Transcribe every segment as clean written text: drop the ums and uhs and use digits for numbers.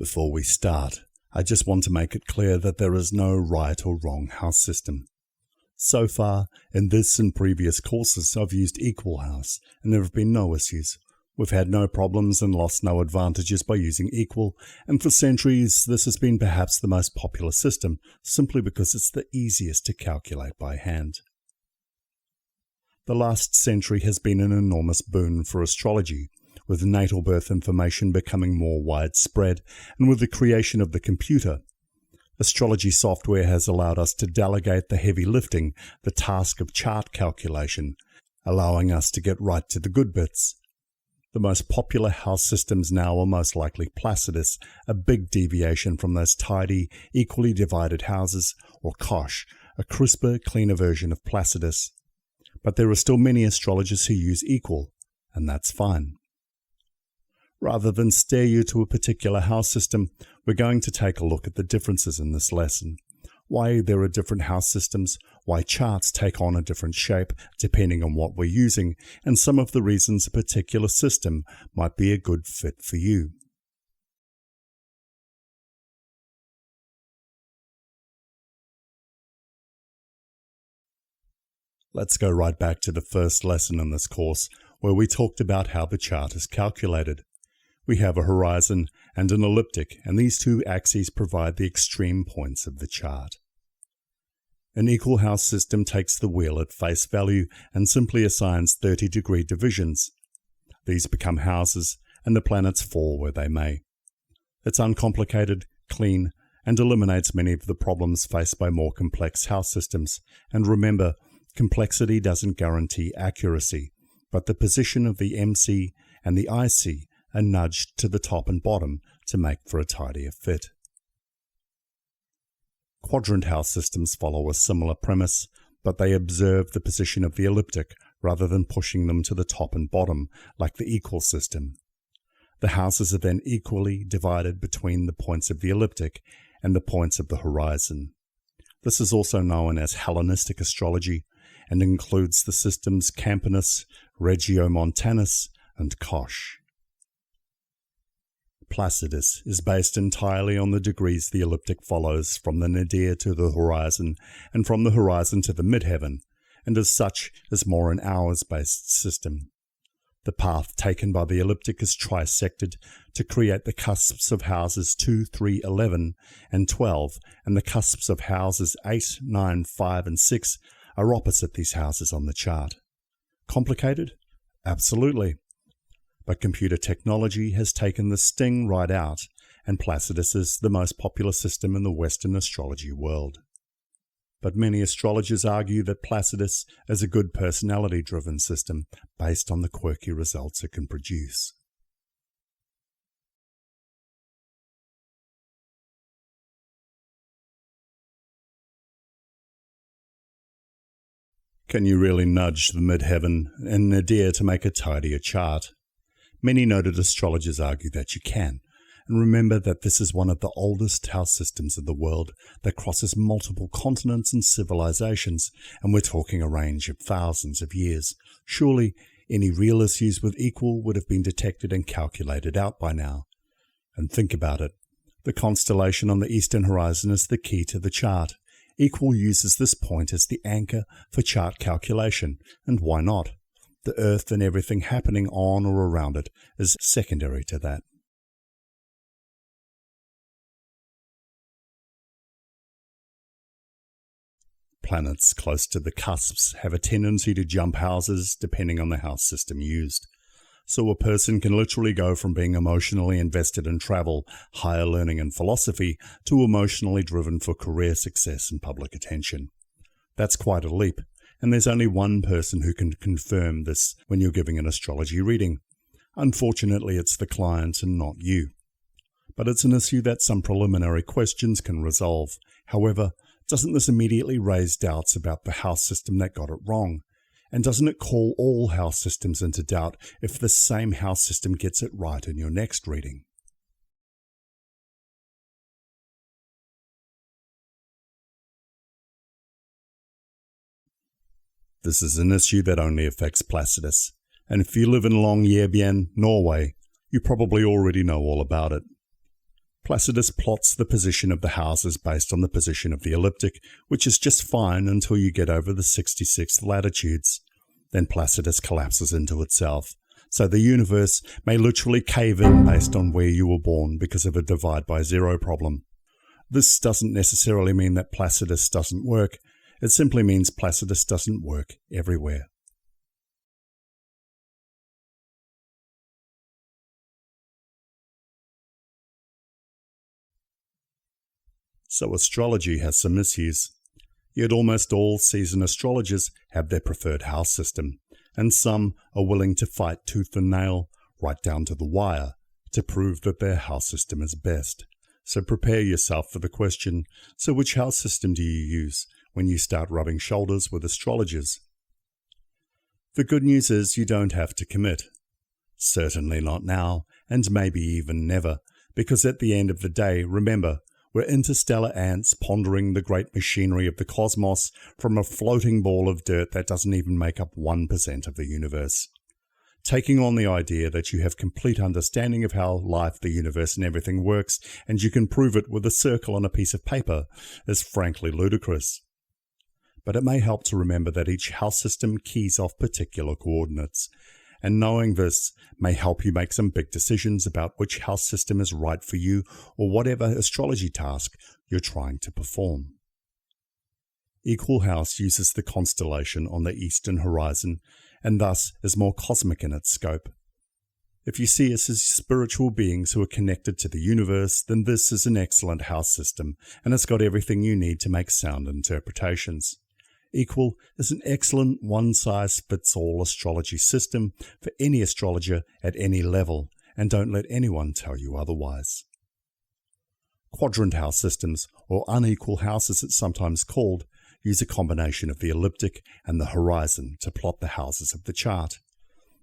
Before we start, I just want to make it clear that there is no right or wrong house system. So far, in this and previous courses, I've used equal house, and there have been no issues. We've had no problems and lost no advantages by using equal, and for centuries this has been perhaps the most popular system, simply because it's the easiest to calculate by hand. The last century has been an enormous boon for astrology, with natal birth information becoming more widespread, and with the creation of the computer. Astrology software has allowed us to delegate the heavy lifting, the task of chart calculation, allowing us to get right to the good bits. The most popular house systems now are most likely Placidus, a big deviation from those tidy, equally divided houses, or Kosh, a crisper, cleaner version of Placidus. But there are still many astrologers who use equal, and that's fine. Rather than steer you to a particular house system, we're going to take a look at the differences in this lesson, why there are different house systems, why charts take on a different shape depending on what we're using, and some of the reasons a particular system might be a good fit for you. Let's go right back to the first lesson in this course, where we talked about how the chart is calculated. We have a horizon and an elliptic, and these two axes provide the extreme points of the chart. An equal house system takes the wheel at face value and simply assigns 30-degree divisions. These become houses, and the planets fall where they may. It's uncomplicated, clean, and eliminates many of the problems faced by more complex house systems. And remember, complexity doesn't guarantee accuracy, but the position of the MC and the IC are nudged to the top and bottom to make for a tidier fit. Quadrant house systems follow a similar premise, but they observe the position of the elliptic rather than pushing them to the top and bottom like the equal system. The houses are then equally divided between the points of the elliptic and the points of the horizon. This is also known as Hellenistic astrology and includes the systems Campanus, Regiomontanus, and Kosh. Placidus is based entirely on the degrees the elliptic follows from the nadir to the horizon and from the horizon to the midheaven, and as such is more an hours-based system. The path taken by the elliptic is trisected to create the cusps of houses 2, 3, 11, and 12, and the cusps of houses 8, 9, 5, and 6 are opposite these houses on the chart. Complicated? Absolutely. But computer technology has taken the sting right out, and Placidus is the most popular system in the Western astrology world. But many astrologers argue that Placidus is a good personality-driven system based on the quirky results it can produce. Can you really nudge the midheaven and nadir to make a tidier chart? Many noted astrologers argue that you can, and remember that this is one of the oldest house systems in the world that crosses multiple continents and civilizations, and we're talking a range of thousands of years. Surely, any real issues with equal would have been detected and calculated out by now. And think about it. The constellation on the eastern horizon is the key to the chart. Equal uses this point as the anchor for chart calculation, and why not? The Earth and everything happening on or around it is secondary to that. Planets close to the cusps have a tendency to jump houses depending on the house system used. So a person can literally go from being emotionally invested in travel, higher learning and philosophy to emotionally driven for career success and public attention. That's quite a leap. And there's only one person who can confirm this when you're giving an astrology reading. Unfortunately, it's the client and not you. But it's an issue that some preliminary questions can resolve. However, doesn't this immediately raise doubts about the house system that got it wrong? And doesn't it call all house systems into doubt if the same house system gets it right in your next reading? This is an issue that only affects Placidus, and if you live in Longyearbyen, Norway, you probably already know all about it. Placidus plots the position of the houses based on the position of the ecliptic, which is just fine until you get over the 66th latitudes. Then Placidus collapses into itself. So the universe may literally cave in based on where you were born because of a divide by zero problem. This doesn't necessarily mean that Placidus doesn't work. It simply means Placidus doesn't work everywhere. So astrology has some issues. Yet almost all seasoned astrologers have their preferred house system, and some are willing to fight tooth and nail, right down to the wire, to prove that their house system is best. So prepare yourself for the question, so which house system do you use when you start rubbing shoulders with astrologers? The good news is you don't have to commit. Certainly not now, and maybe even never, because at the end of the day, remember, we're interstellar ants pondering the great machinery of the cosmos from a floating ball of dirt that doesn't even make up 1% of the universe. Taking on the idea that you have complete understanding of how life, the universe, and everything works, and you can prove it with a circle on a piece of paper, is frankly ludicrous. But it may help to remember that each house system keys off particular coordinates, and knowing this may help you make some big decisions about which house system is right for you or whatever astrology task you're trying to perform. Equal house uses the constellation on the eastern horizon and thus is more cosmic in its scope. If you see us as spiritual beings who are connected to the universe, then this is an excellent house system and it's got everything you need to make sound interpretations. Equal is an excellent one-size-fits-all astrology system for any astrologer at any level, and don't let anyone tell you otherwise. Quadrant house systems, or unequal house as it's sometimes called, use a combination of the ecliptic and the horizon to plot the houses of the chart.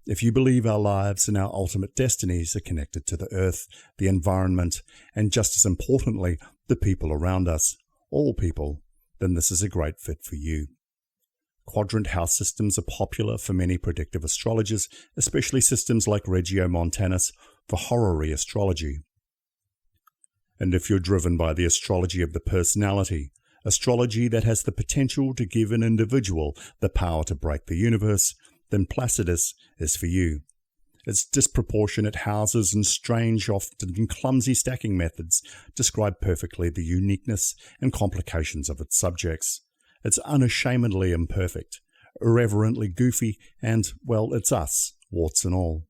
If you believe our lives and our ultimate destinies are connected to the earth, the environment, and just as importantly, the people around us, all people, then this is a great fit for you. Quadrant house systems are popular for many predictive astrologers, especially systems like Regiomontanus for horary astrology. And if you're driven by the astrology of the personality, astrology that has the potential to give an individual the power to break the universe, then Placidus is for you. Its disproportionate houses and strange, often clumsy stacking methods describe perfectly the uniqueness and complications of its subjects. It's unashamedly imperfect, irreverently goofy, and, well, it's us, warts and all.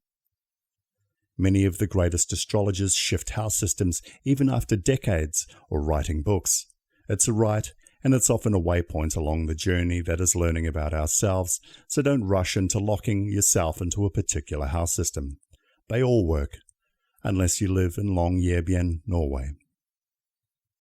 Many of the greatest astrologers shift house systems even after decades or writing books. It's a rite, and it's often a waypoint along the journey that is learning about ourselves, so don't rush into locking yourself into a particular house system. They all work, unless you live in Longyearbyen, Norway.